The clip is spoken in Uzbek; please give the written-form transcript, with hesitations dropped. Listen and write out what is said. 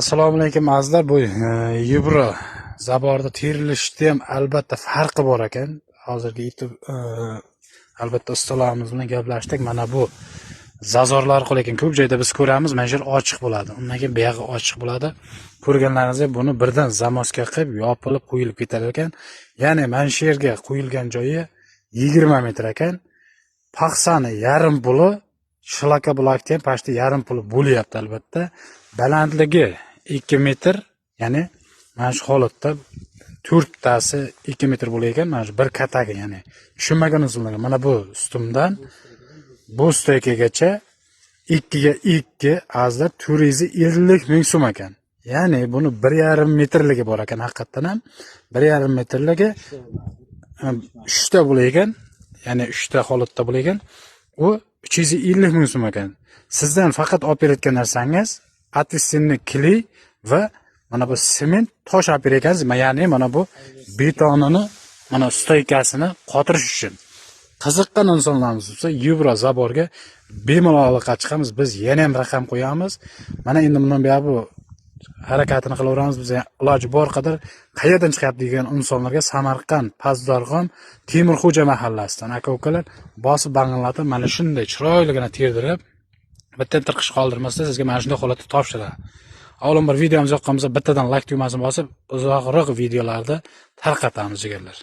Assalomu alaykum azizlar. Bu Yibro zaborda terilishda ham albatta farqi bor ekan. Hozirgi YouTube albatta ustalarimiz bilan gaplashdik. Mana bu zazorlar lekin ko'p joyda biz ko'ramiz, mana shu ochiq bo'ladi. Undan keyin buyog'i ochiq bo'ladi. Ko'rganlaringizdek buni birdan zamosga qilib, yopilib qo'yilib ketar ekan. Ya'ni mana shu yerga qo'yilgan joyi 20 metr ekan. Paxsani yarim puli, shlaka blokni ham pashti yarim puli bo'lyapti albatta. Balandligi 2 metr, ya'ni mana shu holatda 4 tasi 2 metr bo'layotgan, mana shu bir katagi, ya'ni tushunmagan insonlarga mana bu ustumdan bu steykigacha 2 ga 2 azda 450 ming so'm ekan. Ya'ni buni 1,5 metrligi bor ekan, haqiqatan ham 1,5 metrligi 3 ta bo'layotgan, ya'ni 3 ta holatda bo'layotgan. U 350 ming so'm ekan. Sizdan faqat olib berayotgan narsangiz atestinni kli va mana bu sement tosh olib bergansiz, ya'ni mana bu betonini, mana stoykasini qotirish uchun. Qiziqqan insonlarimiz bo'lsa, Yibro zaborga bemalol aloqa chiqamiz. Biz yana ham raqam qo'yamiz. Mana endi bundan buyon bu harakatini qilaveramiz. Biz iloji bor qadar qayerdan chiqyapti degan insonlarga Samarqand, Pazdarg'om, Temurxo'ja mahallasidan aka-ukalar bosib bang'illatib, mana shunday chiroyligina terdirib, bitta tirqish qoldirmasdan sizga mana shunday holatda topshiradi. Avvalambor videomiz yoqqan bo'lsa, bittadan like tugmasini bosib, uzoqroq videolarda tarqatamiz jigarlar.